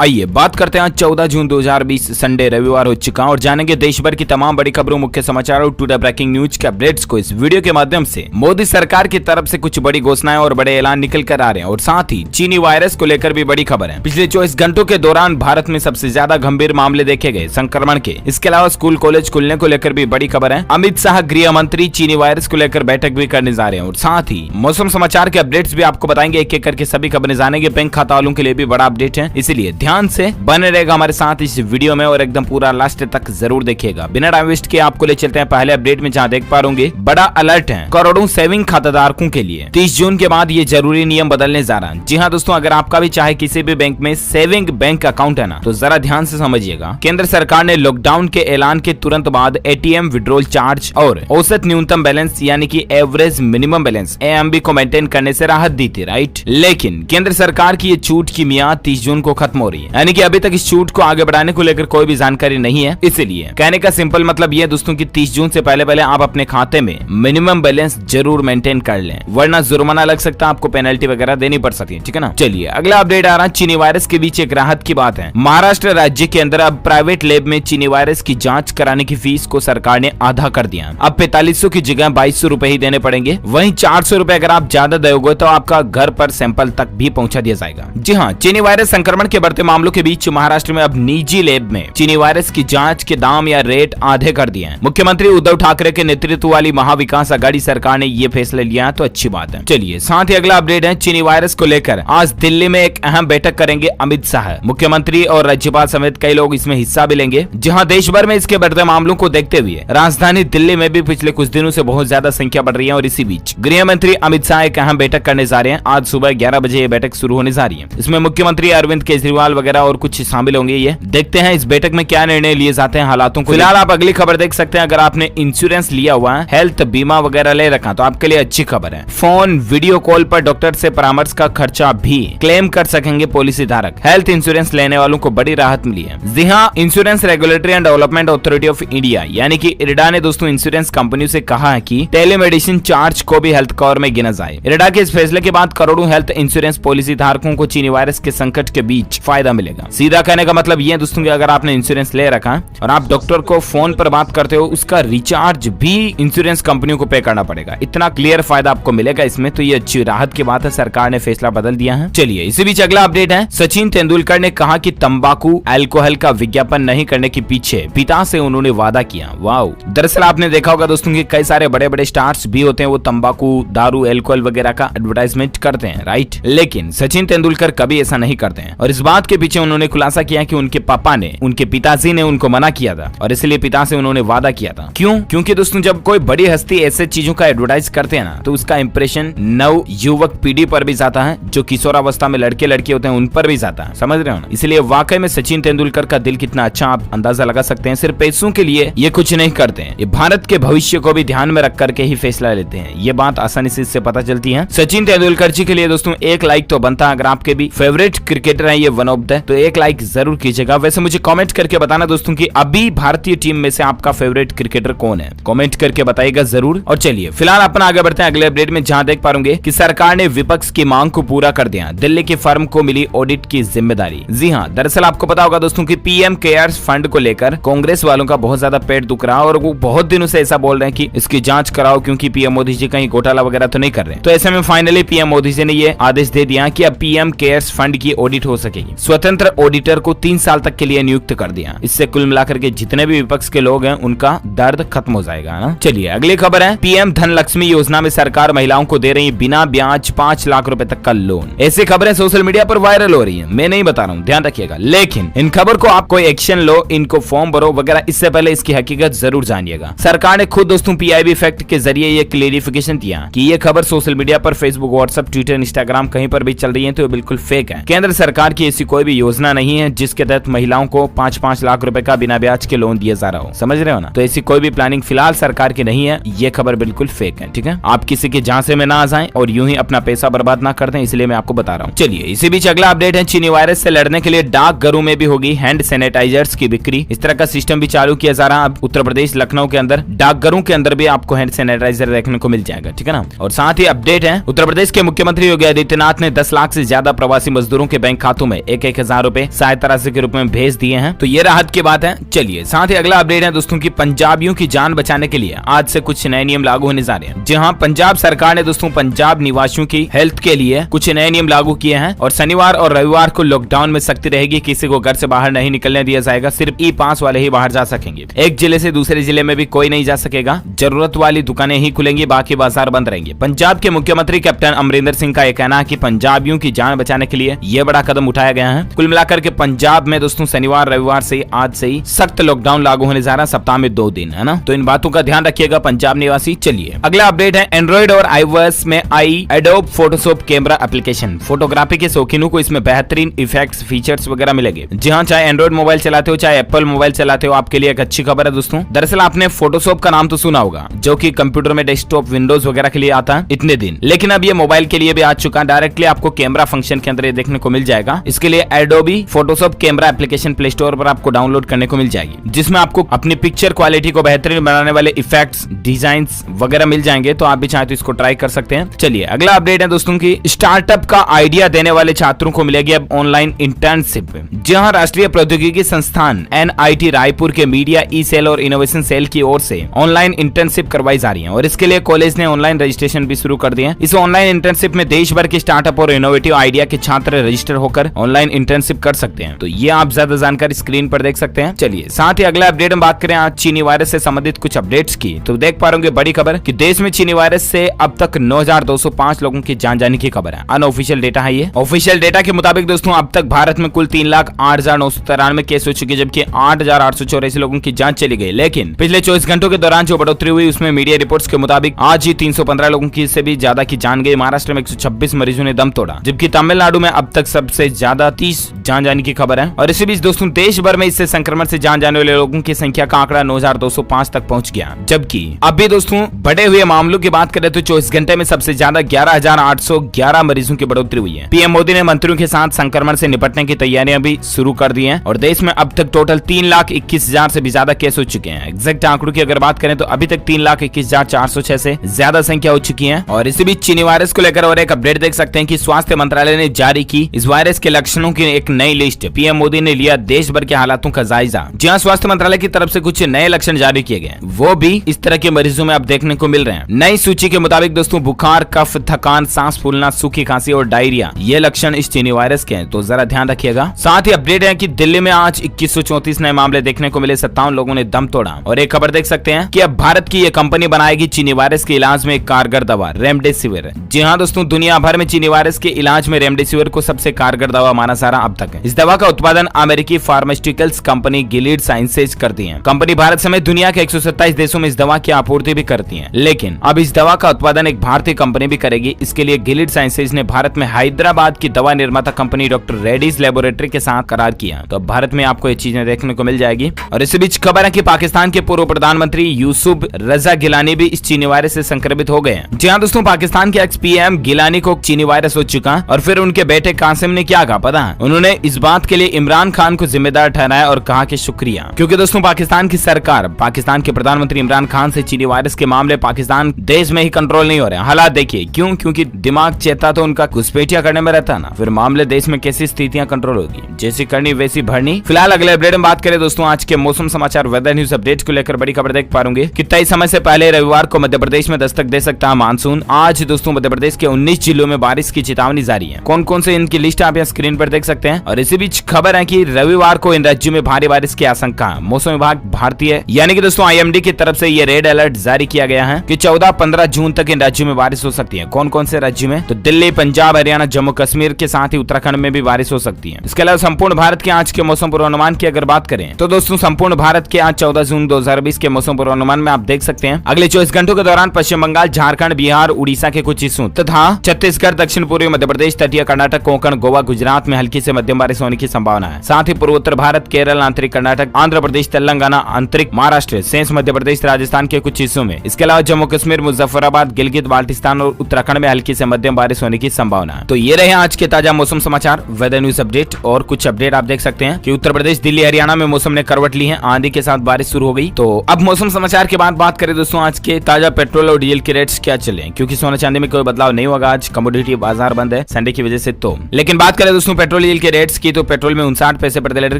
आइए बात करते हैं 14 जून 2020 संडे रविवार हो चुका और जानेंगे देश भर की तमाम बड़ी खबरों, मुख्य समाचार और टुडे ब्रेकिंग न्यूज के अपडेट्स को इस वीडियो के माध्यम से। मोदी सरकार की तरफ से कुछ बड़ी घोषणाएं और बड़े ऐलान निकल कर आ रहे हैं और साथ ही चीनी वायरस को लेकर भी बड़ी खबर है। पिछले 24 घंटों के दौरान भारत में सबसे ज्यादा गंभीर मामले देखे गए संक्रमण के। इसके अलावा स्कूल कॉलेज खुलने को लेकर भी बड़ी खबर है। अमित शाह गृह मंत्री चीनी वायरस को लेकर बैठक भी करने जा रहे हैं और साथ ही मौसम समाचार के अपडेट्स भी आपको बताएंगे। एक एक करके सभी खबरें जानेंगे। बैंक खाता वालों के लिए भी बड़ा अपडेट है, इसलिए ध्यान से बने रहेगा हमारे साथ इस वीडियो में और एकदम पूरा लास्ट तक जरूर देखिएगा। बिना टाइम वेस्ट के आपको ले चलते हैं पहले अपडेट में, जहां देख पा रहे बड़ा अलर्ट है करोड़ों सेविंग खाताधारकों के लिए। 30 जून के बाद ये जरूरी नियम बदलने जा रहा है। जी हाँ दोस्तों, अगर आपका भी चाहे किसी भी बैंक में सेविंग बैंक अकाउंट है ना, तो जरा ध्यान से समझिएगा। केंद्र सरकार ने लॉकडाउन के ऐलान के तुरंत बाद एटीएम विड्रॉल चार्ज और औसत न्यूनतम बैलेंस यानी कि एवरेज मिनिमम बैलेंस AMB को मेंटेन करने से राहत दी थी, राइट। लेकिन केंद्र सरकार की ये छूट की मियाद 30 जून को खत्म हो रही है, यानी कि अभी तक इस छूट को आगे बढ़ाने को लेकर कोई भी जानकारी नहीं है। इसलिए कहने का सिंपल मतलब ये दोस्तों कि 30 जून से पहले आप अपने खाते में मिनिमम बैलेंस जरूर मेंटेन कर लें, वरना जुर्माना लग सकता है, आपको पेनल्टी वगैरह देनी पड़ सकती है, ठीक है ना। चलिए अगला अपडेट आ रहा है चीनी वायरस के बीच एक राहत की बात है। महाराष्ट्र राज्य के अंदर अब प्राइवेट लैब में चीनी वायरस की जांच कराने की फीस को सरकार ने आधा कर दिया। अब 4500 की जगह 2200 रुपए ही देने पड़ेंगे। वहीं 400 रुपए अगर आप ज्यादा दोगे तो आपका घर पर सैंपल तक भी पहुंचा दिया जाएगा। जी हाँ, चीनी वायरस संक्रमण के बढ़ते मामलों के बीच महाराष्ट्र में अब निजी लैब में चीनी वायरस की जांच के दाम या रेट आधे कर दिए हैं। मुख्यमंत्री उद्धव ठाकरे के नेतृत्व वाली महाविकास आघाड़ी सरकार ने ये फैसला लिया है, तो अच्छी बात है। चलिए साथ ही अगला अपडेट है चीनी वायरस को लेकर आज दिल्ली में एक अहम बैठक करेंगे अमित शाह। मुख्यमंत्री और राज्यपाल समेत कई लोग इसमें हिस्सा भी लेंगे। जहां देश भर में इसके बढ़ते मामलों को देखते हुए राजधानी दिल्ली में भी पिछले कुछ दिनों से बहुत ज्यादा संख्या बढ़ रही है और इसी बीच गृह मंत्री अमित शाह एक अहम बैठक करने जा रहे हैं। आज सुबह 11 बजे ये बैठक शुरू होने जा रही है। इसमें मुख्यमंत्री अरविंद केजरीवाल वगैरह और कुछ शामिल होंगे। ये देखते हैं इस बैठक में क्या निर्णय लिए जाते हैं हालातों को। फिलहाल आप अगली खबर देख सकते हैं। अगर आपने इंश्योरेंस लिया हुआ है, हेल्थ बीमा वगैरह ले रखा, तो आपके लिए अच्छी खबर है। फोन वीडियो कॉल पर डॉक्टर से परामर्श का खर्चा भी क्लेम कर सकेंगे पॉलिसी धारक। हेल्थ इंश्योरेंस लेने वालों को बड़ी राहत मिली है। जी हाँ, insurance regulatory and development authority of India यानी कि इरडा ने दोस्तों इंश्योरेंस कंपनियों से कहा है कि टेलीमेडिसिन चार्ज को भी हेल्थ कवर में गिना जाए। इरडा के इस फैसले के बाद करोड़ों हेल्थ इंश्योरेंस पॉलिसी धारकों को चीनी वायरस के संकट के बीच फायदा मिलेगा। सीधा कहने का मतलब ये दोस्तों कि अगर आपने इंश्योरेंस ले रखा है और आप डॉक्टर को फोन पर बात करते हो, उसका रिचार्ज भी इंश्योरेंस कंपनियों को पे करना पड़ेगा। इतना क्लियर फायदा आपको मिलेगा इसमें, तो ये अच्छी राहत की बात है। सरकार ने फैसला बदल दिया है। चलिए इसी बीच अगला अपडेट है। सचिन तेंदुलकर ने कहा कि तंबाकू अल्कोहल का विज्ञापन नहीं करने के पीछे पिता से उन्होंने वादा किया। वाओ, दरअसल आपने देखा होगा दोस्तों कि कई सारे बड़े बड़े स्टार्स भी होते हैं, वो तंबाकू, दारू, अल्कोहल वगैरह का एडवर्टाइजमेंट करते हैं, राइट। लेकिन सचिन तेंदुलकर कभी ऐसा नहीं करते हैं और इस बात के पीछे उन्होंने खुलासा किया कि उनके पापा ने, उनके पिताजी ने उनको मना किया था और इसलिए पिता से उन्होंने वादा किया था। क्यों? क्योंकि दोस्तों जब कोई बड़ी हस्ती ऐसे चीजों का एडवर्टाइज करते हैं ना, तो उसका इंप्रेशन नव युवक पीढ़ी पर भी जाता है, जो किशोरावस्था में लड़के लड़की होते हैं उन पर भी जाता है, समझ रहे हो ना। इसलिए वाकई में सचिन तेंदुलकर का दिल कितना अच्छा आप अंदाजा लगा सकते हैं। सिर्फ पैसों के लिए ये कुछ नहीं करते हैं, ये भारत के भविष्य को भी ध्यान में रख करके ही फैसला लेते हैं। ये बात आसानी से इससे पता चलती है। सचिन तेंदुलकर जी के लिए दोस्तों एक लाइक तो बनता है। अगर आपके भी फेवरेट क्रिकेटर है ये वन ऑफ द, तो एक लाइक जरूर कीजिएगा। वैसे मुझे कमेंट करके बताना दोस्तों कि अभी भारतीय टीम में से आपका फेवरेट क्रिकेटर कौन है, कमेंट करके बताइएगा जरूर। और चलिए फिलहाल अपन आगे बढ़ते हैं अगले अपडेट में, जहां देख पाएंगे कि सरकार ने विपक्ष की मांग को पूरा कर दिया। दिल्ली की फर्म को मिली ऑडिट की जिम्मेदारी। जी हाँ, दरअसल आपको पता होगा दोस्तों कि पीएम केयर्स फंड को लेकर कांग्रेस वालों का बहुत ज्यादा पेट दुख रहा है और वो बहुत दिनों से ऐसा बोल रहे हैं कि इसकी जांच कराओ, क्योंकि पीएम मोदी जी कहीं घोटाला वगैरह तो नहीं कर रहे। तो ऐसे में फाइनली पीएम मोदी जी ने ये आदेश दे दिया कि अब पीएम केयर्स फंड की ऑडिट हो सकेगी। स्वतंत्र ऑडिटर को 3 साल तक के लिए नियुक्त कर दिया। इससे कुल मिलाकर के जितने भी विपक्ष के लोग हैं उनका दर्द खत्म हो जाएगा ना। चलिए अगली खबर है, पीएम धन लक्ष्मी योजना में सरकार महिलाओं को दे रही बिना ब्याज 5 लाख रुपए तक का लोन। ऐसी खबरें सोशल मीडिया पर वायरल हो रही है, मैं नहीं बता रहा हूँ, ध्यान रखिएगा। लेकिन इन खबर को आप कोई एक्शन लो, इनको फॉर्म भरो वगैरह, इससे पहले इसकी हकीकत जरूर जानिएगा। सरकार ने खुद दोस्तों पीआईबी फैक्ट के जरिए ये क्लेरिफिकेशन दिया कि ये खबर सोशल मीडिया पर फेसबुक, व्हाट्सएप, ट्विटर, इंस्टाग्राम कहीं पर भी चल रही है तो ये बिल्कुल फेक है। केंद्र सरकार की ऐसी कोई भी योजना नहीं है जिसके तहत महिलाओं को 5-5 लाख रुपए का बिना ब्याज के लोन दिया जा रहा हो, समझ रहे हो ना। तो ऐसी कोई भी प्लानिंग फिलहाल सरकार की नहीं है, ये खबर बिल्कुल फेक है, ठीक है। आप किसी के झांसे में ना आ जाएं और यूं ही अपना पैसा बर्बाद ना कर दें, इसलिए मैं आपको बता रहा हूँ। चलिए इसी बीच अगला अपडेट है, चीनी वायरस से लड़ने के लिए डाकघरों में भी होगी हैंड सैनिटाइजर्स की बिक्री। इस तरह का सिस्टम भी चालू किया जा रहा है। अब उत्तर प्रदेश लखनऊ के अंदर डाकघरों के अंदर भी आपको हैंड सैनिटाइजर देखने को मिल जाएगा, ठीक है ना। और साथ ही अपडेट है, उत्तर प्रदेश के मुख्यमंत्री योगी आदित्यनाथ ने 10 लाख से ज्यादा प्रवासी मजदूरों के बैंक खातों में 1 1,000 रुपए सहायता राशि के रूप में भेज दिए हैं। तो ये राहत की बात है। चलिए साथ ही अगला अपडेट है दोस्तों की पंजाबियों की जान बचाने के लिए आज से कुछ नए नियम लागू होने जा रहे हैं। जी हाँ, पंजाब सरकार ने दोस्तों पंजाब निवासियों की हेल्थ के लिए कुछ नए नियम लागू किए हैं और शनिवार और रविवार को लॉकडाउन में सख्ती रहेगी। किसी को घर से बाहर नहीं निकलने दिया जाएगा, सिर्फ ई पास वाले ही बाहर जा सकेंगे। एक जिले से दूसरे जिले में भी कोई नहीं जा सकेगा। जरूरत वाली दुकानें ही खुलेंगी, बाकी बाजार बंद रहेंगे। पंजाब के मुख्यमंत्री कैप्टन अमरिंदर सिंह का यह कहना है कि पंजाबियों की जान बचाने के लिए यह बड़ा कदम उठाया गया है। कुल मिलाकर के पंजाब में दोस्तों शनिवार रविवार से आज से ही सख्त लॉकडाउन लागू होने जा रहा है, सप्ताह में 2 दिन, है ना। तो इन बातों का ध्यान रखिएगा पंजाब निवासी। चलिए अगला अपडेट है एंड्रॉइड और iOS में आई Adobe Photoshop camera application. Photography के शौकीनों को इसमें बेहतरीन इफेक्ट्स फीचर्स वगैरह मिलेंगे। जी हाँ, चाहे एंड्रॉइड मोबाइल चलाते हो चाहे एप्पल मोबाइल चलाते हो, आपके लिए एक अच्छी खबर है दोस्तों। दरअसल आपने फोटोशॉप का नाम तो सुना होगा, जो कि कंप्यूटर में डेस्कटॉप विंडोज वगैरह के लिए आता है इतने दिन, लेकिन अब ये मोबाइल के लिए भी आ चुका है। डायरेक्टली आपको कैमरा फंक्शन के अंदर ये देखने को मिल जाएगा। इसके लिए Adobe Photoshop camera application play store पर आपको डाउनलोड करने को मिल जाएगी, जिसमें आपको अपनी पिक्चर क्वालिटी को बेहतरीन बनाने वाले इफेक्ट्स डिजाइन वगैरह मिल जाएंगे। तो आप भी चाहे तो इसको ट्राई कर सकते हैं। चलिए अगला अपडेट है दोस्तों की स्टार्टअप का आइडिया देने वाले छात्रों को मिलेगी अब ऑनलाइन इंटर्नशिप। जहां राष्ट्रीय प्रौद्योगिकी संस्थान NIT रायपुर के मीडिया ई सेल और इनोवेशन सेल की ओर से ऑनलाइन इंटर्नशिप करवाई जा रही है और इसके लिए कॉलेज ने ऑनलाइन रजिस्ट्रेशन भी शुरू कर दिए हैं। इस ऑनलाइन इंटर्नशिप में देश भर के स्टार्टअप और इनोवेटिव आइडिया के छात्र रजिस्टर होकर ऑनलाइन इंटर्नशिप कर सकते हैं। तो ये आप ज्यादा जानकारी स्क्रीन पर देख सकते हैं। चलिए साथ ही अगला अपडेट हम बात करें आज चीनी वायरस से संबंधित कुछ अपडेट्स की। तो देख पा रहे बड़ी खबर कि देश में चीनी वायरस से अब तक 9,205 लोगों की जान जाने की खबर है। अनऑफिशियल डेटा है ये। ऑफिशियल डेटा के मुताबिक दोस्तों अब तक भारत में कुल 3,08,993 केस हो चुके, जबकि 8,884 लोगों की जान चली गई। लेकिन पिछले 24 घंटों के दौरान जो बढ़ोतरी हुई उसमें मीडिया रिपोर्ट्स के मुताबिक आज ही 315 लोगों की से भी ज्यादा की जान गई। महाराष्ट्र में 126 मरीजों ने दम तोड़ा, जबकि तमिलनाडु में अब तक सबसे ज्यादा 30 जान जाने की खबर है। और इसी बीच दोस्तों देश भर में इससे संक्रमण से जान जाने वाले लोगों की संख्या का आंकड़ा 9,205 तक पहुंच गया। जबकि अब भी दोस्तों बढ़े हुए मामलों की बात करें तो 24 घंटे में सबसे ज्यादा 11,811 मरीजों की बढ़ोतरी हुई है। पीएम मोदी ने मंत्रियों के साथ संक्रमण से निपटने की तैयारियां भी शुरू कर दी हैं और देश में अब तक टोटल 3,21,000 से भी ज्यादा केस हो चुके हैं। एग्जैक्ट आंकड़ों की अगर बात करें तो अभी तक 3,21,406 से ज्यादा संख्या हो चुकी है। और इसी बीच चीनी वायरस को लेकर और एक अपडेट देख सकते हैं कि स्वास्थ्य मंत्रालय ने जारी की इस वायरस के लक्षणों की एक नई लिस्ट। पीएम मोदी ने लिया देश भर के हालातों का जायजा। जहां स्वास्थ्य मंत्रालय की तरफ से कुछ नए लक्षण जारी किए गए, वो भी इस तरह के मरीजों में अब देखने को मिल रहे हैं। नई सूची के मुताबिक दोस्तों बुखार, कफ, थकान, सांस फूलना, सूखी खांसी और डायरिया ये लक्षण इस चीनी वायरस के हैं, तो जरा ध्यान रखिएगा। साथ ही अपडेट है कि दिल्ली में आज 2134 नए मामले देखने को मिले, 57 लोगों ने दम तोड़ा। और एक खबर देख सकते हैं कि अब भारत की ये कंपनी बनाएगी चीनी वायरस के इलाज में एक कारगर दवा रेमडेसिविर। जी हाँ दोस्तों, दुनिया भर में चीनी वायरस के इलाज में रेमडेसिविर को सबसे कारगर दवा माना जा रहा अब तक है। इस दवा का उत्पादन अमेरिकी फार्मास्यूटिकल्स कंपनी गिलीड साइंसेज करती है। कंपनी भारत समेत दुनिया के 127 देशों में इस दवा की आपूर्ति भी करती है, लेकिन अब इस दवा का उत्पादन एक भारतीय कंपनी भी करेगी। इसके लिए गिलीड साइंसेज ने भारत में हैदराबाद की दवा निर्माता कंपनी डॉक्टर रेड्डीज लेबोरेटरी के साथ करार किया। तो भारत में आपको ये चीजें देखने को मिल जाएगी। और इसी बीच खबर है कि पाकिस्तान के पूर्व प्रधानमंत्री यूसुफ रजा गिलानी भी इस चीनी वायरस से संक्रमित हो गए हैं। जी हाँ दोस्तों, पाकिस्तान के एक्स पीएम गिलानी को चीनी वायरस हो चुका और फिर उनके बेटे कासिम ने क्या कहा पता है? उन्होंने इस बात के लिए इमरान खान को जिम्मेदार ठहराया और कहा कि शुक्रिया, क्योंकि दोस्तों पाकिस्तान की सरकार, पाकिस्तान के प्रधानमंत्री इमरान खान से चीनी वायरस के मामले पाकिस्तान देश में ही कंट्रोल नहीं हो रहे। हालात देखिए क्यों? क्योंकि दिमाग चेता तो उनका घुसपैठिया करने में रहता ना, फिर मामले देश में कैसी स्थितियां कंट्रोल होगी, जैसी करनी वैसी भरनी। फिलहाल अगले अपडेट में बात करें दोस्तों आज के मौसम समाचार वेदर न्यूज अपडेट को लेकर बड़ी खबर देख पाएंगे कि तय समय से पहले रविवार को मध्य प्रदेश में दस्तक दे सकता है मानसून। आज दोस्तों मध्य प्रदेश के 19 जिलों में बारिश की चेतावनी जारी है। कौन कौन से इनकी लिस्ट आप यहाँ स्क्रीन पर देख सकते हैं। और इसी बीच खबर है कि रविवार को इन राज्यों में भारी बारिश की आशंका है। मौसम विभाग भारतीय यानी कि दोस्तों IMD की तरफ से ये रेड अलर्ट जारी किया गया है कि 14-15 जून तक इन राज्यों में बारिश हो सकती है। कौन कौन से राज्यों में? तो दिल्ली, पंजाब, हरियाणा, जम्मू कश्मीर के साथ ही उत्तराखंड में भी बारिश हो सकती है। इसके अलावा संपूर्ण भारत के आज के मौसम पूर्वानुमान की अगर बात करें तो दोस्तों संपूर्ण भारत के आज 14 जून 2020 के मौसम पूर्वानुमान में आप देख सकते हैं अगले 24 घंटों के दौरान पश्चिम बंगाल, झारखंड, बिहार, उड़ीसा के कुछ हिस्सों तथा छत्तीसगढ़, दक्षिण पूर्वी मध्य प्रदेश, तटीय कर्नाटक, कोंकण, गोवा, गुजरात में हल्की से मध्यम बारिश होने की संभावना है। साथ ही पूर्वोत्तर भारत, केरल, आंतरिक कर्नाटक, आंध्र प्रदेश, तेलंगाना, आंतरिक महाराष्ट्र, शेष मध्य प्रदेश, राजस्थान के कुछ हिस्सों में। इसके अलावा जम्मू कश्मीर, मुजफ्फराबाद, गिलगित बाल्टिस्तान और उत्तराखंड में हल्की से मध्यम बारिश होने की संभावना है। तो ये रहे आज के ताजा मौसम समाचार वेदर न्यूज अपडेट। और कुछ अपडेट आप देख सकते हैं कि उत्तर प्रदेश, दिल्ली, हरियाणा में मौसम ने करवट ली है, आंधी के साथ बारिश शुरू हो गई। तो अब मौसम समाचार के बाद बात करें दोस्तों आज के ताजा पेट्रोल और डीजल के रेट्स क्या चले, क्योंकि सोना चांदी में कोई बदलाव नहीं होगा। आज कमोडिटी बाजार बंद है संडे की वजह से। तो लेकिन बात करें दोस्तों पेट्रोल पेट्रोल डीजल के रेट्स की तो पेट्रोल में 59 पैसे प्रति लीटर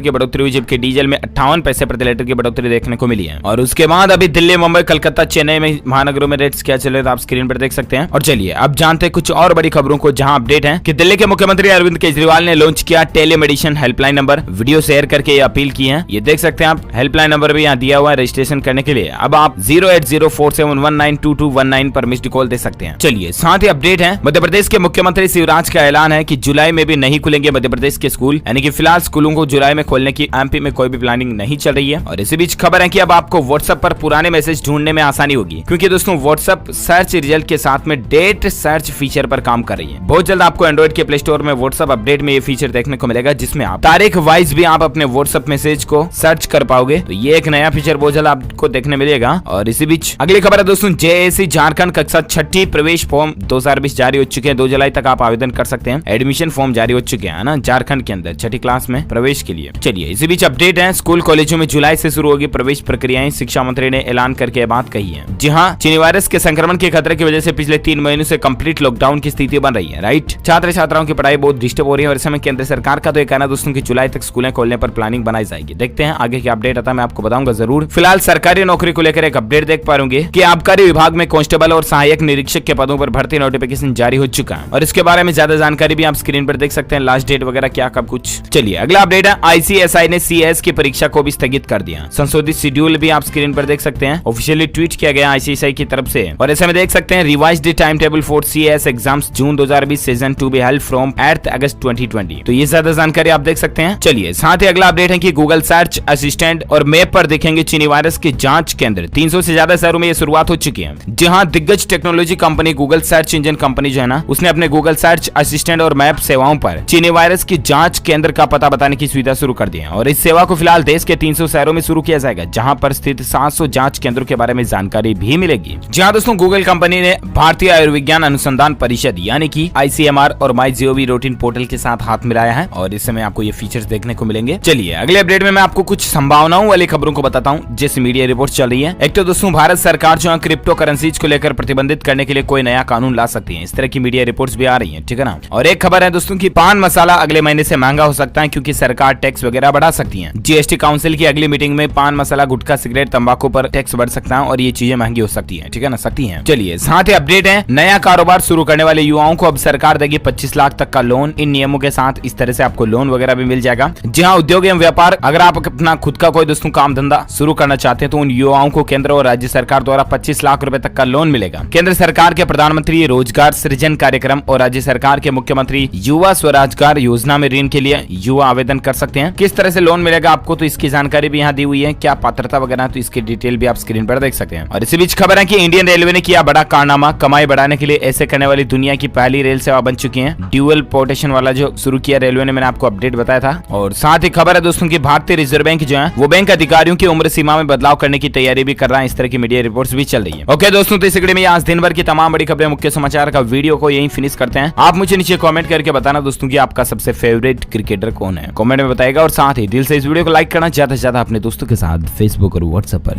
की बढ़ोतरी हुई, जबकि डीजल में 58 पैसे प्रति लीटर की बढ़ोतरी देखने को मिली है। और उसके बाद अभी दिल्ली, मुंबई, कलकत्ता, चेन्नई में महानगरों में रेट्स क्या चल रहे हैं आप स्क्रीन पर देख सकते हैं। और चलिए अब जानते हैं कुछ और बड़ी खबरों को, जहां अपडेट है कि दिल्ली के मुख्यमंत्री अरविंद केजरीवाल ने लॉन्च किया telemedicine helpline number, video share करके ये अपील की है। ये देख सकते हैं आप, हेल्पलाइन नंबर भी यहाँ दिया हुआ है रजिस्ट्रेशन करने के लिए। अब आप 08047192219 पर मिस्ड कॉल दे सकते हैं। चलिए साथ ही अपडेट है, मध्य प्रदेश के मुख्यमंत्री शिवराज का ऐलान है कि जुलाई में भी नहीं खुलेंगे मध्य प्रदेश के स्कूल, यानी कि फिलहाल स्कूलों को जुलाई में खोलने की एमपी में कोई भी प्लानिंग नहीं चल रही है। और इसी बीच खबर है कि अब आपको व्हाट्सएप पर पुराने मैसेज ढूंढने में आसानी होगी, क्योंकि दोस्तों व्हाट्सएप सर्च रिजल्ट के साथ में डेट सर्च फीचर पर काम कर रही है। बहुत जल्द आपको एंड्रॉइड के प्ले स्टोर में व्हाट्सएप अपडेट में ये फीचर देखने को मिलेगा, जिसमें आप तारीख वाइज भी आप अपने व्हाट्सएप मैसेज को सर्च कर पाओगे। तो ये एक नया फीचर बहुत जल्द आपको देखने मिलेगा। और इसी बीच अगली खबर है दोस्तों, जेएसी झारखंड कक्षा 6 प्रवेश फॉर्म 2020 जारी हो चुके हैं। 2 जुलाई तक आप आवेदन कर सकते हैं। एडमिशन फॉर्म जारी हो चुके हैं ना झारखंड के अंदर 6ठी क्लास में प्रवेश के लिए। चलिए इसी बीच अपडेट है, स्कूल कॉलेजों में जुलाई से शुरू होगी प्रवेश प्रक्रियाएं, शिक्षा मंत्री ने ऐलान करके ये बात कही है। जी हाँ, चीनी वायरस के संक्रमण के खतरे की वजह से पिछले 3 महीनों से कंप्लीट लॉकडाउन की स्थिति बन रही है। राइट, छात्र छात्राओं की पढ़ाई बहुत डिस्टर्ब हो रही है। और इस समय केंद्र सरकार का तो ये कहना दोस्तों की जुलाई तक स्कूलें खोलने पर प्लानिंग बनाई जाएगी। देखते हैं आगे क्या अपडेट आता है, मैं आपको बताऊंगा जरूर। फिलहाल सरकारी नौकरी को लेकर एक अपडेट देख पा रहे कि आबकारी विभाग में कांस्टेबल और सहायक निरीक्षक के पदों पर भर्ती नोटिफिकेशन जारी हो चुका है। और इसके बारे में ज्यादा जानकारी भी आप स्क्रीन पर देख सकते हैं, लास्ट डेट वगैरह क्या कब कुछ। चलिए अगला अपडेट है, आईसीएसआई ने सीएस की परीक्षा को भी स्थगित कर दिया। संशोधित शेड्यूल भी आप स्क्रीन पर देख सकते हैं, ऑफिशियली ट्वीट किया गया आईसीएसआई की तरफ से। और ऐसे में देख सकते हैं, revised time table for CS exams June 2020 season 2 be held from 8 अगस्त 2020। तो ये ज्यादा जानकारी आप देख सकते हैं। चलिए साथ ही अगला अपडेट है कि गूगल सर्च असिस्टेंट और मैप पर दिखेंगे चीनी वायरस के जांच केंद्र। 300 से ज्यादा शहरों में ये शुरुआत हो चुकी है। जहां दिग्गज technology company Google search engine company जो है ना, उसने अपने गूगल सर्च असिस्टेंट और मैप सेवाओं पर चीनी वायरस की जांच केंद्र का पता बताने की सुविधा शुरू कर दी है। और इस सेवा को फिलहाल देश के 300 शहरों में शुरू किया जाएगा, जहां पर स्थित 700 जांच केंद्रों के बारे में जानकारी भी मिलेगी। जहां दोस्तों गूगल कंपनी ने भारतीय आयुर्विज्ञान अनुसंधान परिषद यानी कि आईसीएमआर और माईजीओवी रूटीन पोर्टल के साथ हाथ मिलाया है। और इस समय आपको ये फीचर्स देखने को मिलेंगे। चलिए अगले अपडेट में मैं आपको कुछ संभावनाओं वाली खबरों को बताता हूँ, जैसे मीडिया रिपोर्ट चल रही है। एक तो दोस्तों भारत सरकार जो है क्रिप्टो करेंसीज को लेकर प्रतिबंधित करने के लिए कोई नया कानून ला सकती है। इस तरह की मीडिया रिपोर्ट्स भी आ रही हैं, ठीक है ना। और एक खबर है दोस्तों कि पान मसाला अगले महीने से महंगा हो सकता है, क्योंकि सरकार टैक्स वगैरह बढ़ा सकती है। जीएसटी काउंसिल की अगली मीटिंग में पान मसाला, गुटखा, सिगरेट, तंबाकू पर टैक्स बढ़ सकता है और ये चीजें महंगी हो सकती है, ठीक है ना, सकती है। चलिए साथ ही अपडेट है, नया कारोबार शुरू करने वाले युवाओं को अब सरकार देगी 25 लाख तक का लोन। इन नियमों के साथ इस तरह से आपको लोन वगैरह भी मिल जाएगा। जहां उद्योग एवं व्यापार, अगर आप अपना खुद का कोई दोस्तों काम धंधा शुरू करना चाहते हैं तो उन युवाओं को केंद्र और राज्य सरकार द्वारा 25 लाख रुपए तक का लोन मिलेगा। केंद्र सरकार के प्रधानमंत्री रोजगार सृजन कार्यक्रम और राज्य सरकार के मुख्यमंत्री युवा स्वरोजगार योजना में ऋण के लिए युवा आवेदन कर सकते हैं। किस तरह से लोन मिलेगा आपको, तो इसकी जानकारी भी यहाँ दी हुई है, क्या पात्रता वगैरह, तो इसकी डिटेल भी आप स्क्रीन पर देख सकते हैं। और इसी बीच खबर है कि इंडियन रेलवे ने किया बड़ा कारनामा, कमाई बढ़ाने के लिए ऐसे करने वाली दुनिया की पहली रेल सेवा बन चुकी है। ड्यूअल पोर्टेशन वाला जो शुरू किया रेलवे ने, मैंने आपको अपडेट बताया था। और साथ ही खबर है दोस्तों की भारतीय रिजर्व बैंक जो है वो बैंक अधिकारियों की उम्र सीमा में बदलाव करने की तैयारी भी कर रहा है। इस तरह की मीडिया रिपोर्ट्स भी चल रही है। ओके दोस्तों, तो इस वीडियो में आज दिन भर की तमाम बड़ी खबरें, मुख्य समाचार का वीडियो को यहीं फिनिश करते हैं। आप मुझे नीचे कमेंट करके बताना दोस्तों कि आपका सबसे फेवरेट क्रिकेटर कौन है, कमेंट में बताएगा। और साथ ही दिल से इस वीडियो को लाइक करना, ज्यादा से ज्यादा अपने दोस्तों के साथ फेसबुक और व्हाट्सएप पर